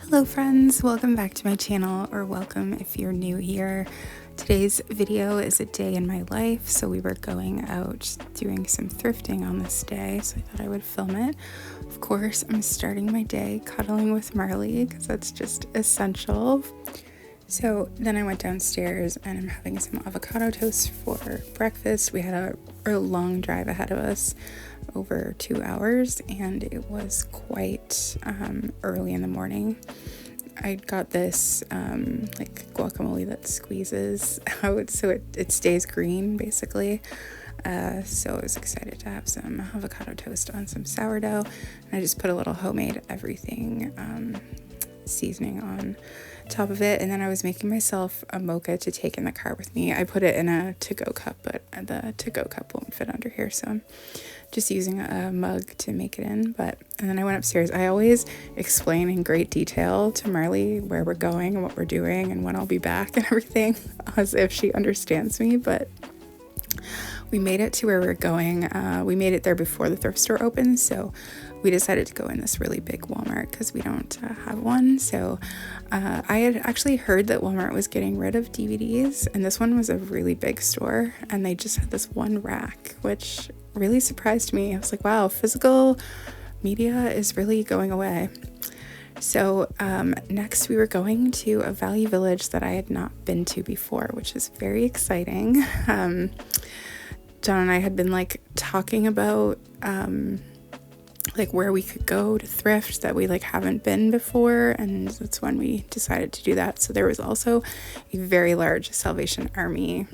Hello friends, welcome back to my channel, or welcome if you're new here. Today's video is a day in my life, so we were going out doing some thrifting on this day, so I thought I would film it. Of course, I'm starting my day cuddling with Marley because that's just essential. So then I went downstairs and I'm having some avocado toast for breakfast. We had a long drive ahead of us, over 2 hours, and it was quite early in the morning. I got this like guacamole that squeezes out so it stays green basically. So I was excited to have some avocado toast on some sourdough, and I just put a little homemade everything seasoning on top of it, and then I was making myself a mocha to take in the car with me. I put it in a to-go cup, but the to-go cup won't fit under here, so I'm just using a mug to make it in. And then I went upstairs. I always explain in great detail to Marley where we're going and what we're doing and when I'll be back and everything, as if she understands me, but we made it to where we're going. We made it there before the thrift store opened, so we decided to go in this really big Walmart because we don't have one. So I had actually heard that Walmart was getting rid of DVDs, and this one was a really big store, and they just had this one rack, which really surprised me. I was like, wow, physical media is really going away. So next we were going to a Value Village that I had not been to before, which is very exciting. John and I had been like talking about like where we could go to thrift that we like haven't been before, and that's when we decided to do that. So there was also a very large Salvation Army,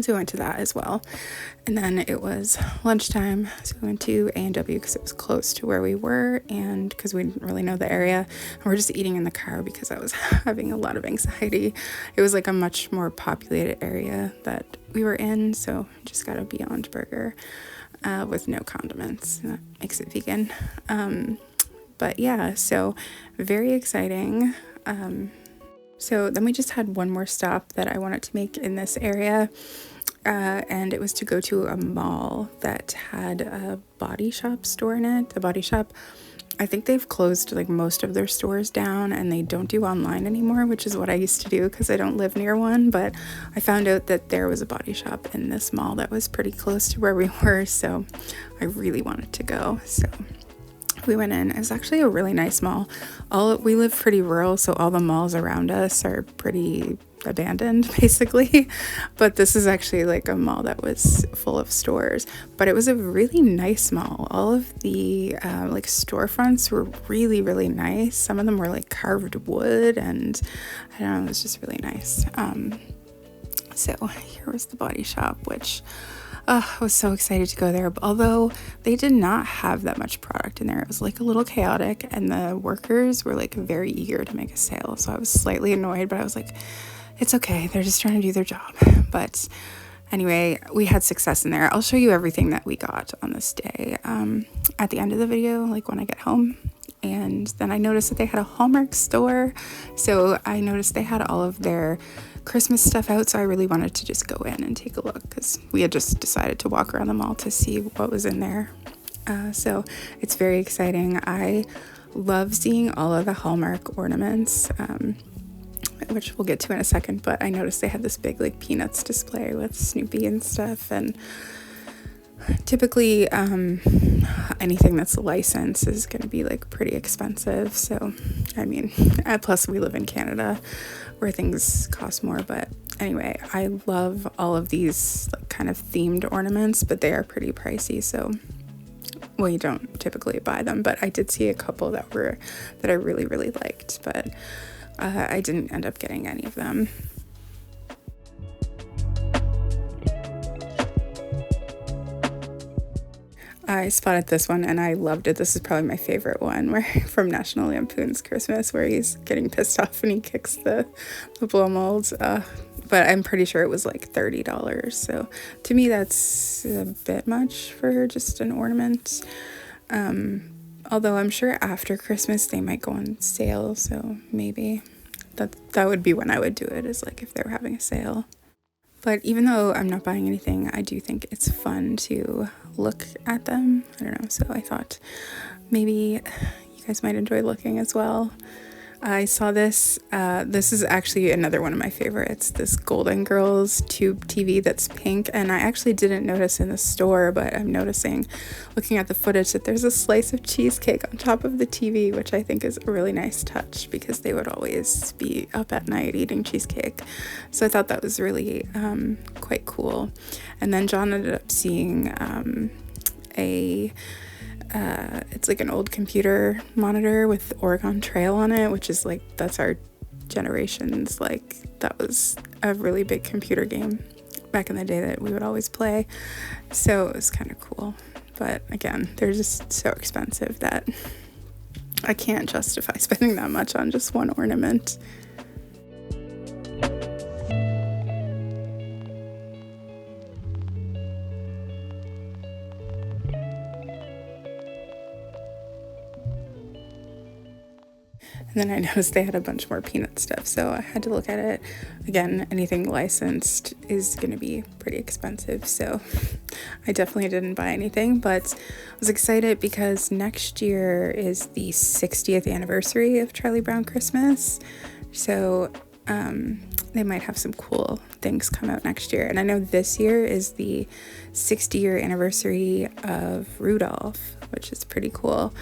so we went to that as well. And then it was lunchtime, so we went to A&W because it was close to where we were, and because we didn't really know the area, and we're just eating in the car because I was having a lot of anxiety. It was like a much more populated area that we were in, so just got a Beyond Burger with no condiments. That makes it vegan. But yeah, so very exciting. So then we just had one more stop that I wanted to make in this area, and it was to go to a mall that had a Body Shop store in it. The Body Shop, I think they've closed like most of their stores down and they don't do online anymore, which is what I used to do because I don't live near one. But I found out that there was a Body Shop in this mall that was pretty close to where we were, so I really wanted to go. So we went in. It was actually a really nice mall. We live pretty rural, so all the malls around us are pretty abandoned basically, but this is actually like a mall that was full of stores, but it was a really nice mall. All of the like storefronts were really, really nice. Some of them were like carved wood, and I don't know, it was just really nice. So here was the Body Shop, which I was so excited to go there, although they did not have that much product in there. It was like a little chaotic, and the workers were like very eager to make a sale, so I was slightly annoyed, but I was like, it's okay, they're just trying to do their job. But anyway, we had success in there. I'll show you everything that we got on this day at the end of the video, like when I get home. And then I noticed that they had a Hallmark store, so I noticed they had all of their Christmas stuff out, so I really wanted to just go in and take a look because we had just decided to walk around the mall to see what was in there. So it's very exciting. I love seeing all of the Hallmark ornaments, which we'll get to in a second, but I noticed they had this big like Peanuts display with Snoopy and stuff, and typically anything that's licensed is going to be like pretty expensive. So I mean, plus we live in Canada where things cost more. But anyway, I love all of these like kind of themed ornaments, but they are pretty pricey, so well, you don't typically buy them, but I did see a couple that I really, really liked, but I didn't end up getting any of them. I spotted this one and I loved it. This is probably my favorite one, where from National Lampoon's Christmas, where he's getting pissed off and he kicks the blow molds. But I'm pretty sure it was like $30. So to me, that's a bit much for just an ornament. Although I'm sure after Christmas they might go on sale, so maybe that would be when I would do it, is like if they were having a sale. But even though I'm not buying anything, I do think it's fun to look at them. I don't know, so I thought maybe you guys might enjoy looking as well. I saw this. This is actually another one of my favorites. This Golden Girls tube TV that's pink. And I actually didn't notice in the store, but I'm noticing looking at the footage that there's a slice of cheesecake on top of the TV, which I think is a really nice touch because they would always be up at night eating cheesecake. So I thought that was really quite cool. And then John ended up seeing it's like an old computer monitor with Oregon Trail on it, which is like, that's our generation's, like, that was a really big computer game back in the day that we would always play. So it was kind of cool. But again, they're just so expensive that I can't justify spending that much on just one ornament. And then I noticed they had a bunch more peanut stuff, so I had to look at it. Again, anything licensed is going to be pretty expensive, so I definitely didn't buy anything, but I was excited because next year is the 60th anniversary of Charlie Brown Christmas, so they might have some cool things come out next year. And I know this year is the 60-year anniversary of Rudolph, which is pretty cool.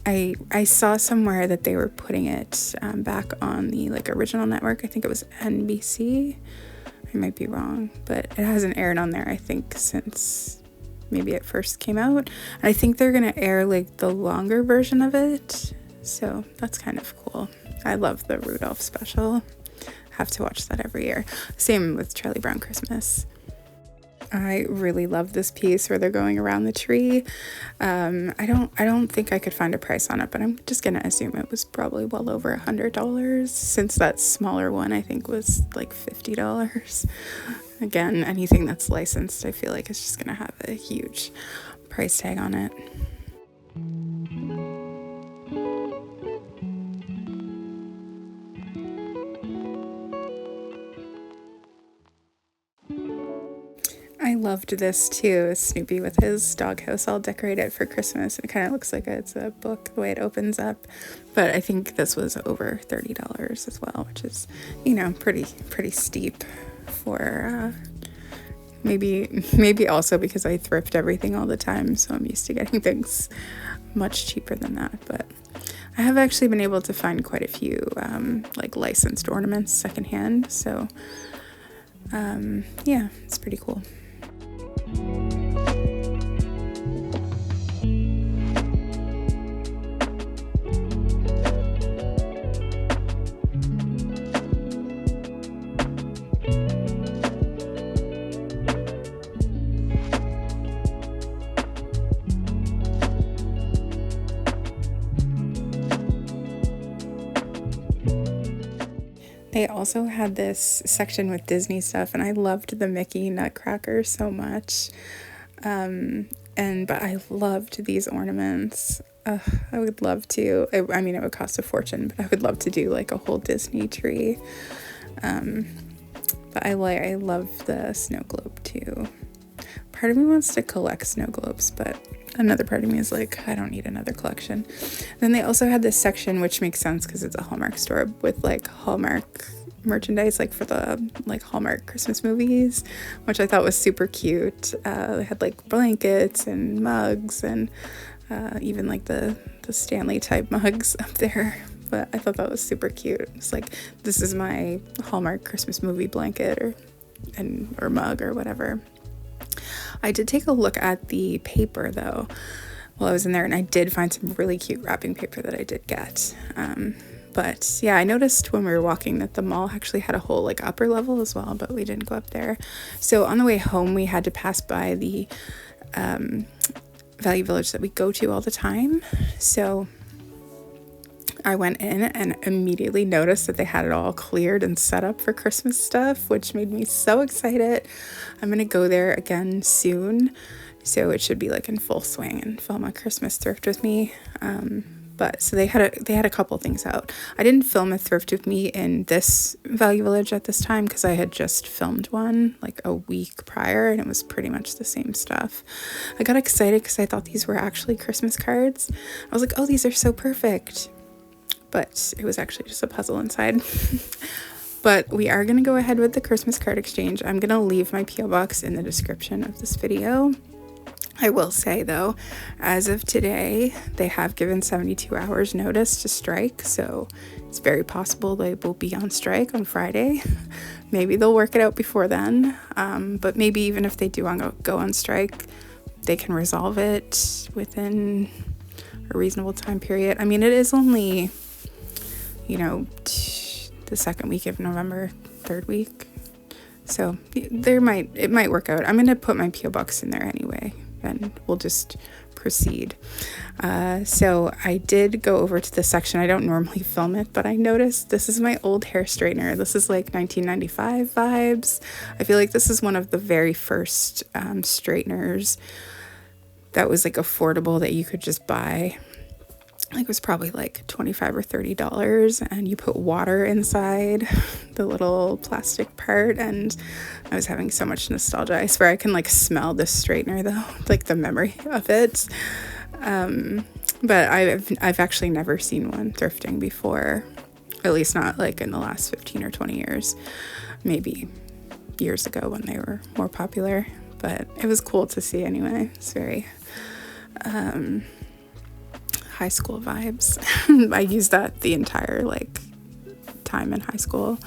I saw somewhere that they were putting it back on the like original network. I think it was NBC. I might be wrong, but it hasn't aired on there, I think, since maybe it first came out. And I think they're gonna air like the longer version of it, so that's kind of cool. I love the Rudolph special. Have to watch that every year. Same with Charlie Brown Christmas. I really love this piece where they're going around the tree. I don't think I could find a price on it, but I'm just gonna assume it was probably well over $100, since that smaller one I think was like $50. Again, anything that's licensed, I feel like is just gonna have a huge price tag on it. I loved this too, Snoopy with his doghouse all decorated for Christmas. It kind of looks like it's a book the way it opens up, but I think this was over $30 as well, which is, you know, pretty steep for maybe also because I thrift everything all the time, so I'm used to getting things much cheaper than that. But I have actually been able to find quite a few like licensed ornaments secondhand, so yeah, it's pretty cool. They also had this section with Disney stuff, and I loved the Mickey Nutcracker so much. But I loved these ornaments. I would love to, I mean, it would cost a fortune, but I would love to do like a whole Disney tree. But I love the snow globe too. Part of me wants to collect snow globes, but another part of me is like, I don't need another collection. Then they also had this section, which makes sense because it's a Hallmark store, with like Hallmark merchandise, like for the like Hallmark Christmas movies, which I thought was super cute. They had like blankets and mugs and even like the Stanley type mugs up there. But I thought that was super cute. It's like, this is my Hallmark Christmas movie blanket or mug or whatever. I did take a look at the paper though while I was in there, and I did find some really cute wrapping paper that I did get. But yeah, I noticed when we were walking that the mall actually had a whole like upper level as well, but we didn't go up there. So on the way home, we had to pass by the Value Village that we go to all the time. So I went in and immediately noticed that they had it all cleared and set up for Christmas stuff, which made me so excited. I'm gonna go there again soon, so it should be like in full swing and film a Christmas thrift with me. But so they had a couple things out. I didn't film a thrift with me in this Value Village at this time because I had just filmed one like a week prior, and it was pretty much the same stuff. I got excited because I thought these were actually Christmas cards. I was like, oh, these are so perfect. but it was actually just a puzzle inside. But we are going to go ahead with the Christmas card exchange. I'm going to leave my P.O. box in the description of this video. I will say, though, as of today, they have given 72 hours notice to strike, so it's very possible they will be on strike on Friday. Maybe they'll work it out before then, but maybe even if they do go on strike, they can resolve it within a reasonable time period. I mean, it is only, you know, the second week of November, third week, so it might work out. I'm going to put my P.O. box in there anyway, and we'll just proceed. So I did go over to the section. I don't normally film it, but I noticed this is my old hair straightener. This is like 1995 vibes. I feel like this is one of the very first straighteners that was like affordable that you could just buy. Like it was probably like $25 or $30, and you put water inside the little plastic part, and I was having so much nostalgia. I swear I can like smell this straightener though, like the memory of it. But I've actually never seen one thrifting before, at least not like in the last 15 or 20 years, maybe years ago when they were more popular, but it was cool to see anyway. It's very, high school vibes. I used that the entire like time in high school.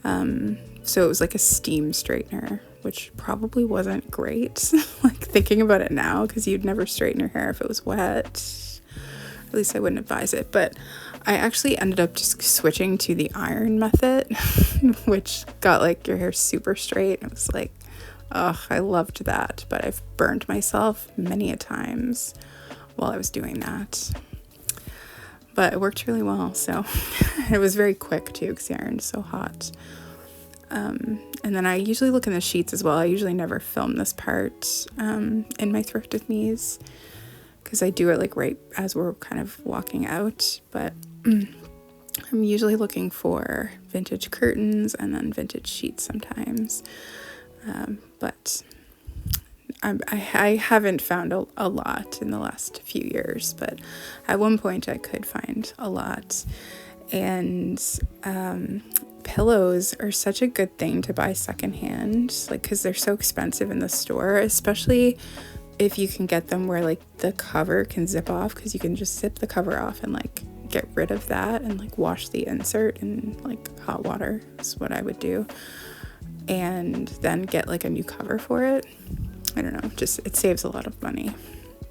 So it was like a steam straightener, which probably wasn't great. Like thinking about it now, because you'd never straighten your hair if it was wet. At least I wouldn't advise it. But I actually ended up just switching to the iron method, which got like your hair super straight. It was like, oh, I loved that. But I've burned myself many a times while I was doing that, but it worked really well. So it was very quick too, because the iron's so hot. And then I usually look in the sheets as well. I usually never film this part in my Thrift With Me's, because I do it like right as we're kind of walking out. But I'm usually looking for vintage curtains and then vintage sheets sometimes. But I haven't found a lot in the last few years, but at one point I could find a lot. And pillows are such a good thing to buy secondhand, like because they're so expensive in the store, especially if you can get them where like the cover can zip off, because you can just zip the cover off and like get rid of that and like wash the insert in like hot water is what I would do, and then get like a new cover for it. I don't know, just it saves a lot of money.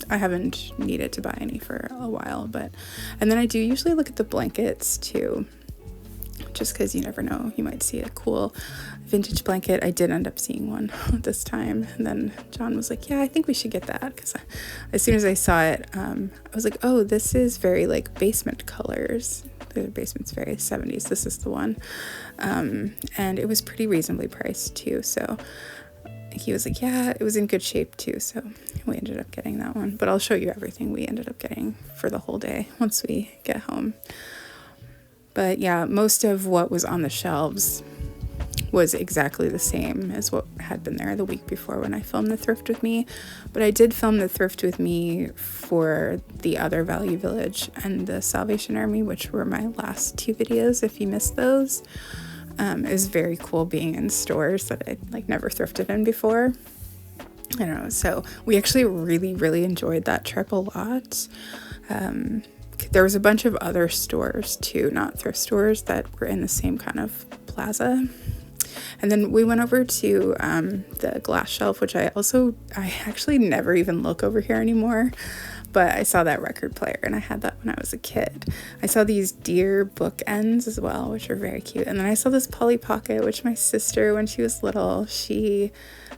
I haven't needed to buy any for a while, and then I do usually look at the blankets too, just because you never know, you might see a cool vintage blanket. I did end up seeing one this time, and then John was like, yeah, I think we should get that, because as soon as I saw it, I was like, oh, this is very like basement colors. The basement's very 70s. This is the one, and it was pretty reasonably priced too, so he was like, yeah, it was in good shape too, so we ended up getting that one. But I'll show you everything we ended up getting for the whole day once we get home. But yeah, most of what was on the shelves was exactly the same as what had been there the week before when I filmed the Thrift With Me. But I did film the Thrift With Me for the other Value Village and the Salvation Army, which were my last two videos if you missed those. It was very cool being in stores that I like never thrifted in before. I don't know, so we actually really enjoyed that trip a lot. There was a bunch of other stores too, not thrift stores, that were in the same kind of plaza. And then we went over to the glass shelf, which I actually never even look over here anymore. But I saw that record player, and I had that when I was a kid. I saw these deer bookends as well, which are very cute. And then I saw this Polly Pocket, which my sister, when she was little, she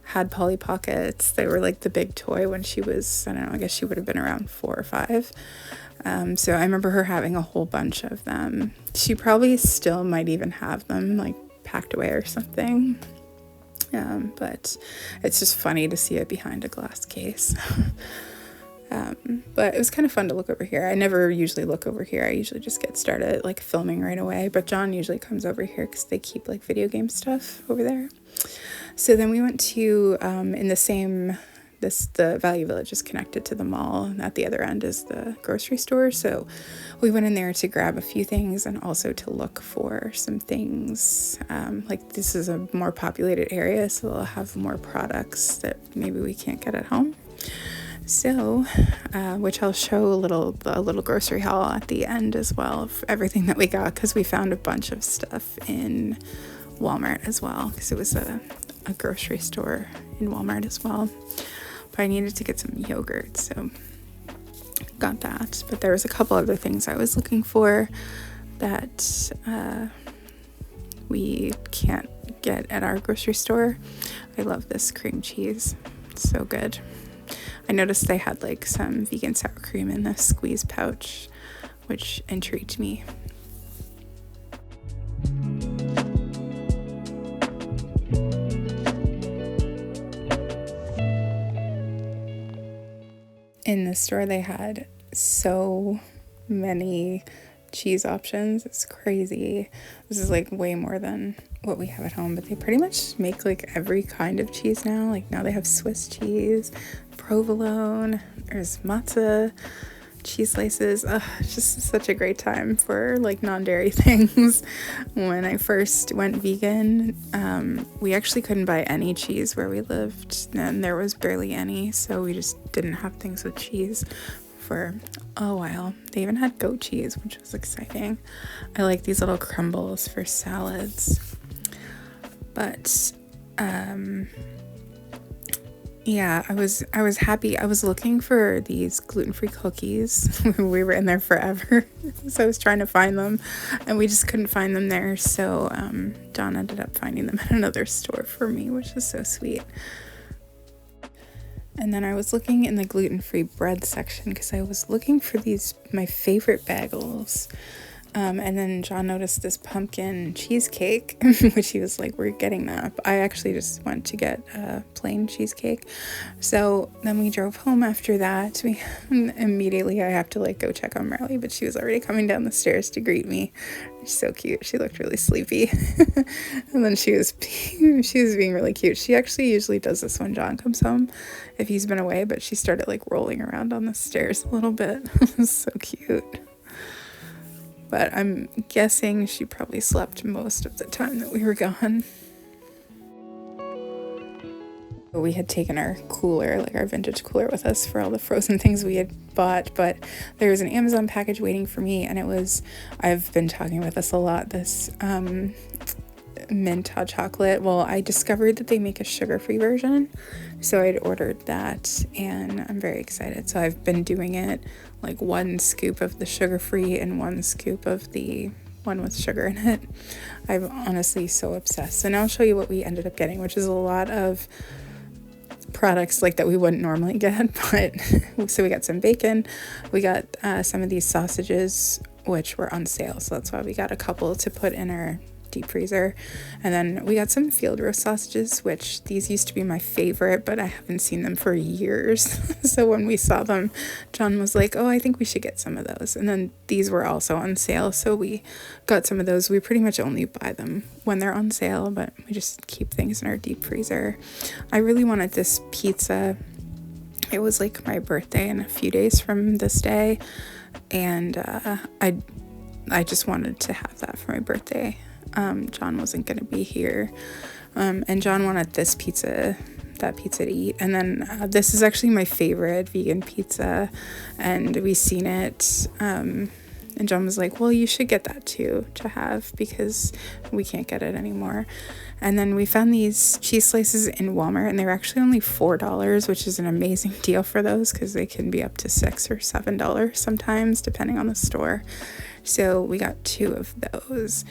had Polly Pockets. They were like the big toy when she was, I don't know, I guess she would have been around 4 or 5. So I remember her having a whole bunch of them. She probably still might even have them like packed away or something. But it's just funny to see it behind a glass case. But it was kind of fun to look over here. I never usually look over here. I usually just get started like filming right away, but John usually comes over here because they keep like video game stuff over there. So then we went to, in the same the Value Village is connected to the mall, and at the other end is the grocery store. So we went in there to grab a few things and also to look for some things. Like this is a more populated area, so they'll have more products that maybe we can't get at home. So, which I'll show a little grocery haul at the end as well of everything that we got, because we found a bunch of stuff in Walmart as well, because it was a grocery store in Walmart as well. But I needed to get some yogurt, so got that. But there was a couple other things I was looking for that we can't get at our grocery store. I love this cream cheese. It's so good. I noticed they had like some vegan sour cream in the squeeze pouch, which intrigued me. In the store, they had so many cheese options. It's crazy. This is like way more than what we have at home, but they pretty much make like every kind of cheese now. Like now they have Swiss cheese, provolone, there's matzo, cheese slices. It's just such a great time for like non-dairy things. When I first went vegan, we actually couldn't buy any cheese where we lived, and there was barely any, so we just didn't have things with cheese for a while. They even had goat cheese, which was exciting. I like these little crumbles for salads. But yeah, I was happy. I was looking for these gluten-free cookies. We were in there forever, so I was trying to find them, and we just couldn't find them there. So John ended up finding them at another store for me, which is so sweet. And then I was looking in the gluten-free bread section because I was looking for my favorite bagels. And then John noticed this pumpkin cheesecake, which he was like, we're getting that. But I actually just went to get a plain cheesecake. So then we drove home after that. Immediately I have to like go check on Marley, but she was already coming down the stairs to greet me. She's so cute. She looked really sleepy. And then she was being really cute. She actually usually does this when John comes home if he's been away, but she started like rolling around on the stairs a little bit. It was so cute. But I'm guessing she probably slept most of the time that we were gone. We had taken our cooler, like our vintage cooler, with us for all the frozen things we had bought, but there was an Amazon package waiting for me, and I've been talking about this a lot, this mint hot chocolate. Well, I discovered that they make a sugar-free version, so I'd ordered that, and I'm very excited. So I've been doing it, like 1 scoop of the sugar-free and 1 scoop of the one with sugar in it. I'm honestly so obsessed. So now I'll show you what we ended up getting, which is a lot of products like that we wouldn't normally get. But so we got some bacon, we got some of these sausages which were on sale, so that's why we got a couple to put in our deep freezer. And then we got some field roast sausages, which these used to be my favorite, but I haven't seen them for years. So when we saw them, John was like, oh, I think we should get some of those. And then these were also on sale, so we got some of those. We pretty much only buy them when they're on sale, but we just keep things in our deep freezer. I really wanted this pizza. It was like my birthday in a few days from this day, and I just wanted to have that for my birthday. John wasn't going to be here, and John wanted that pizza to eat. And then this is actually my favorite vegan pizza, and we seen it, and John was like, well, you should get that too to have, because we can't get it anymore. And then we found these cheese slices in Walmart, and they were actually only $4, which is an amazing deal for those, because they can be up to $6 or $7 sometimes, depending on the store. So we got 2 of those.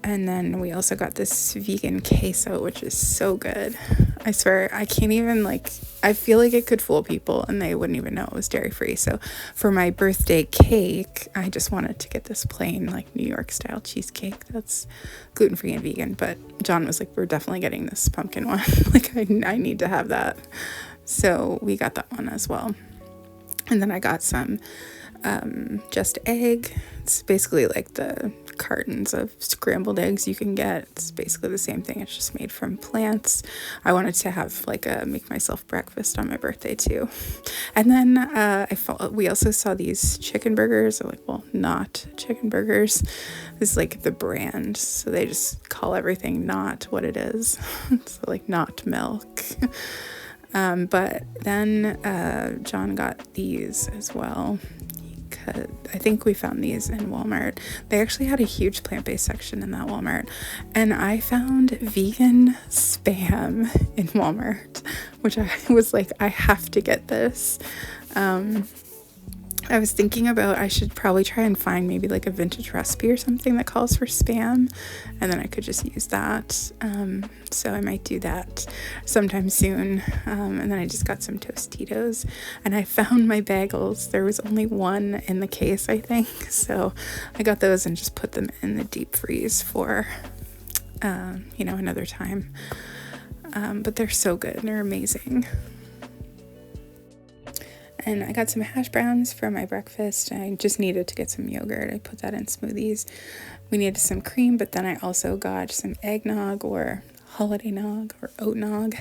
And then we also got this vegan queso, which is so good. I swear, I can't even, I feel like it could fool people and they wouldn't even know it was dairy-free. So for my birthday cake, I just wanted to get this plain, New York-style cheesecake that's gluten-free and vegan. But John was like, we're definitely getting this pumpkin one. I need to have that. So we got that one as well. And then I got some Just Egg. It's basically like the cartons of scrambled eggs you can get. It's basically the same thing. It's just made from plants. I wanted to have like a make myself breakfast on my birthday too. And then we also saw these chicken burgers. Or like, well, not chicken burgers. This is like the brand. So they just call everything not what it is. So like not milk. But then John got these as well. I think we found these in Walmart. They actually had a huge plant-based section in that Walmart. And I found vegan Spam in Walmart, which I was like, I have to get this. I was thinking about I should probably try and find maybe like a vintage recipe or something that calls for Spam, and then I could just use that. So I might do that sometime soon. And then I just got some Tostitos, and I found my bagels. There was only one in the case, I think. So I got those and just put them in the deep freeze for, another time. But they're so good. They're amazing. And I got some hash browns for my breakfast. I just needed to get some yogurt. I put that in smoothies. We needed some cream, but then I also got some eggnog or holiday nog or oat nog.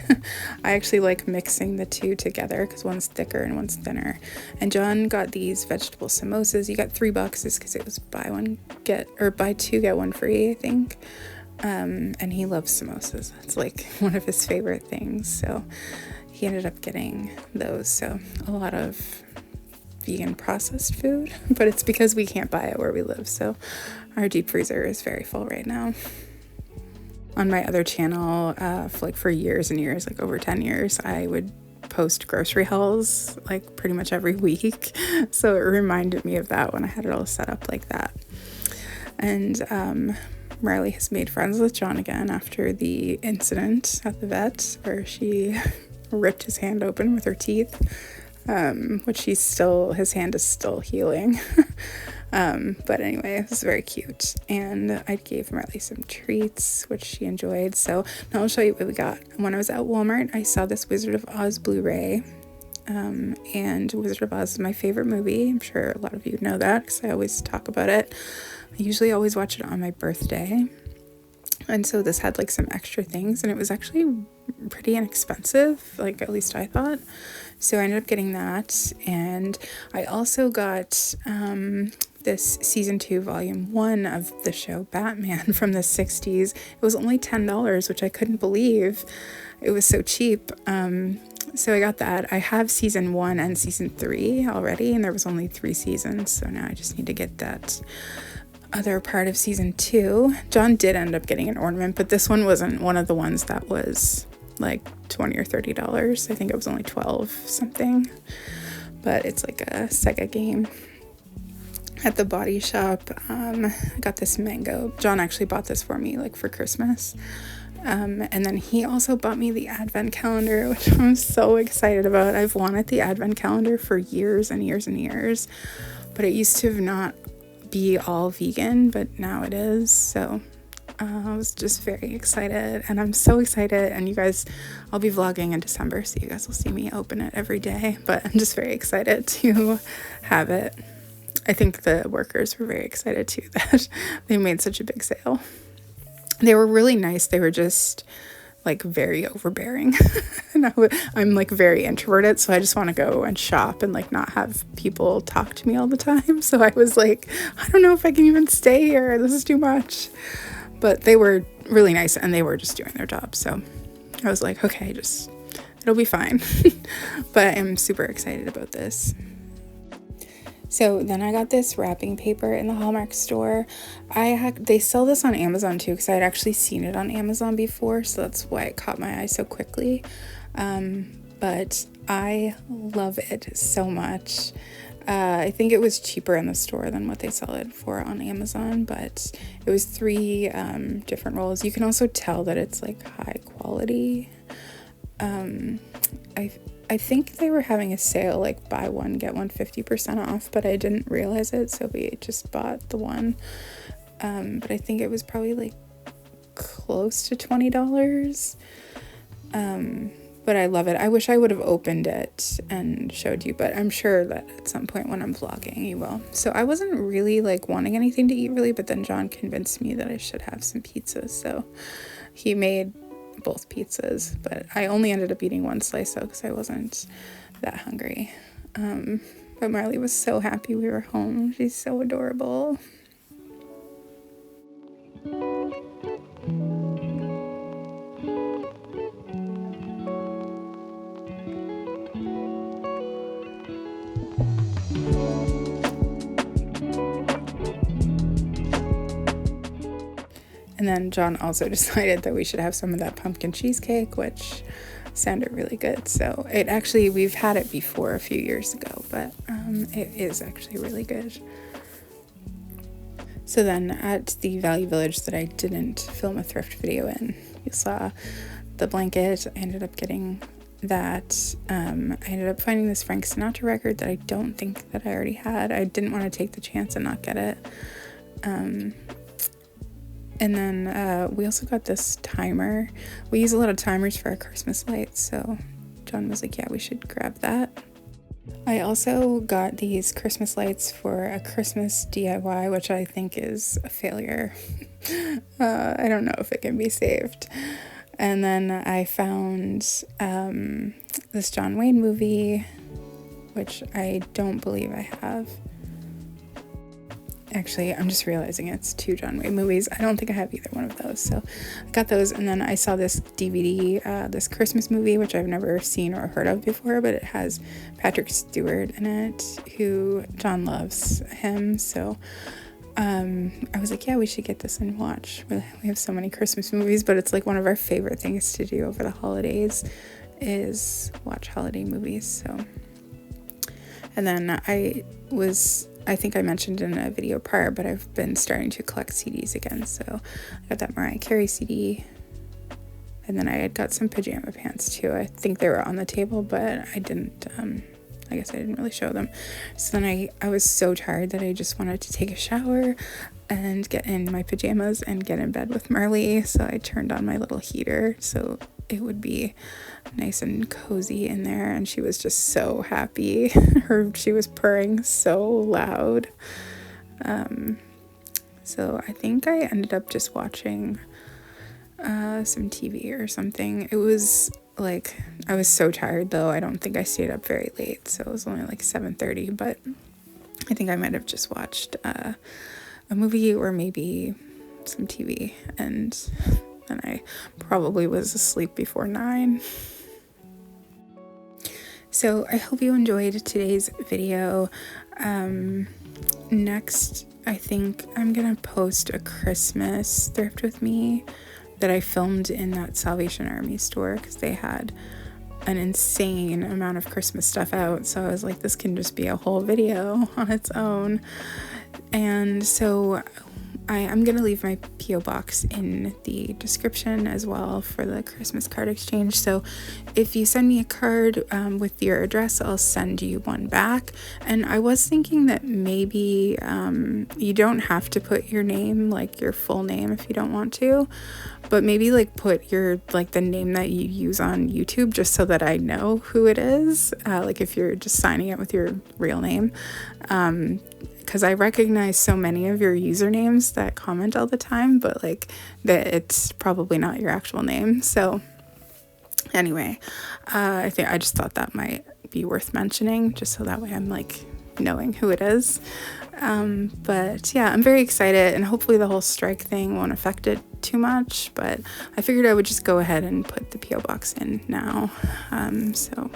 I actually like mixing the two together because one's thicker and one's thinner. And John got these vegetable samosas. You got 3 boxes because it was buy two get one free, I think. And he loves samosas. It's like one of his favorite things. So he ended up getting those. So a lot of vegan processed food, but it's because we can't buy it where we live. So our deep freezer is very full right now. On my other channel, for years and years, like over 10 years, I would post grocery hauls like pretty much every week. So it reminded me of that when I had it all set up like that. And Riley has made friends with John again after the incident at the vet where she ripped his hand open with her teeth, which his hand is still healing. But anyway, it was very cute. And I gave Riley some treats, which she enjoyed. So now I'll show you what we got. When I was at Walmart, I saw this Wizard of Oz Blu-ray. And Wizard of Oz is my favorite movie. I'm sure a lot of you know that because I always talk about it. I usually always watch it on my birthday. And so this had like some extra things, and it was actually pretty inexpensive, like at least I thought. So I ended up getting that. And I also got this season 2 volume 1 of the show Batman from the 60s. It was only $10, which I couldn't believe. It was so cheap. So I got that. I have season 1 and season 3 already, and there was only 3 seasons. So now I just need to get that other part of season 2. John did end up getting an ornament, but this one wasn't one of the ones that was like $20 or $30. I think it was only 12 something, but it's like a Sega game. At the body shop, I got this mango. John actually bought this for me like for Christmas. And then he also bought me the advent calendar, which I'm so excited about. I've wanted the advent calendar for years and years and years, but it used to not be all vegan, but now it is. So I was just very excited, and I'm so excited. And you guys, I'll be vlogging in December, so you guys will see me open it every day, but I'm just very excited to have it. I think the workers were very excited too that they made such a big sale. They were really nice. They were just like very overbearing. And I'm like very introverted, so I just want to go and shop and like not have people talk to me all the time. So I was like, I don't know if I can even stay here. This is too much. But they were really nice, and they were just doing their job. So I was like, okay, it'll be fine. But I'm super excited about this. So then I got this wrapping paper in the Hallmark store. They sell this on Amazon too, because I had actually seen it on Amazon before, so that's why it caught my eye so quickly. But I love it so much. I think it was cheaper in the store than what they sell it for on Amazon, but it was 3 different rolls. You can also tell that it's like high quality. I think they were having a sale, like buy one, get one 50% off, but I didn't realize it, so we just bought the one. But I think it was probably like close to $20. but I love it. I wish I would have opened it and showed you, but I'm sure that at some point when I'm vlogging you will. So I wasn't really like wanting anything to eat really, but then John convinced me that I should have some pizzas, so he made both pizzas, but I only ended up eating one slice though because I wasn't that hungry. But Marley was so happy we were home. She's so adorable. And then John also decided that we should have some of that pumpkin cheesecake, which sounded really good. So it actually, we've had it before a few years ago, but it is actually really good. So then at the Value Village that I didn't film a thrift video in, you saw the blanket. I ended up getting that. I ended up finding this Frank Sinatra record that I don't think that I already had. I didn't want to take the chance and not get it. And then we also got this timer. We use a lot of timers for our Christmas lights, so John was like, yeah, we should grab that. I also got these Christmas lights for a Christmas DIY, which I think is a failure. I don't know if it can be saved. And then I found this John Wayne movie, which I don't believe I have. Actually, I'm just realizing it's 2 John Wayne movies. I don't think I have either one of those. So I got those, and then I saw this DVD, this Christmas movie, which I've never seen or heard of before, but it has Patrick Stewart in it, who John loves him. So I was like, yeah, we should get this and watch. We have so many Christmas movies, but it's like one of our favorite things to do over the holidays is watch holiday movies. So, and then I think I mentioned in a video prior, but I've been starting to collect CDs again. So I got that Mariah Carey CD, and then I had got some pajama pants too. I think they were on the table, but I didn't, I guess I didn't really show them. So then I was so tired that I just wanted to take a shower and get in my pajamas and get in bed with Marley. So I turned on my little heater so it would be nice and cozy in there, and she was just so happy. She was purring so loud. So I think I ended up just watching some TV or something. It was like, I was so tired though. I don't think I stayed up very late, so it was only like 7:30, but I think I might have just watched a movie or maybe some TV, and then I probably was asleep before 9. So I hope you enjoyed today's video. Next, I think I'm gonna post a Christmas thrift with me that I filmed in that Salvation Army store, because they had an insane amount of Christmas stuff out. So I was like, this can just be a whole video on its own. And so I'm going to leave my P.O. box in the description as well for the Christmas card exchange. So if you send me a card with your address, I'll send you one back. And I was thinking that maybe you don't have to put your name, like your full name, if you don't want to, but maybe like put your, like the name that you use on YouTube, just so that I know who it is. Like if you're just signing it with your real name. Because I recognize so many of your usernames that comment all the time, but like that it's probably not your actual name. So anyway, I just thought that might be worth mentioning, just so that way I'm like knowing who it is. But yeah, I'm very excited, and hopefully the whole strike thing won't affect it too much, but I figured I would just go ahead and put the P.O. box in now. So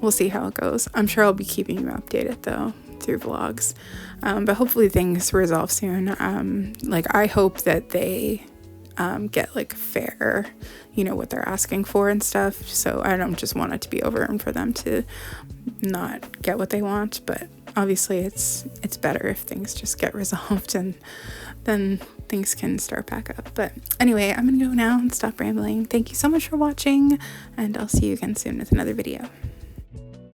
we'll see how it goes. I'm sure I'll be keeping you updated though through vlogs, but hopefully things resolve soon. Like I hope that they get like fair, you know, what they're asking for and stuff. So I don't just want it to be over and for them to not get what they want, but obviously it's better if things just get resolved, and then things can start back up. But anyway, I'm gonna go now and stop rambling. Thank you so much for watching, and I'll see you again soon with another video.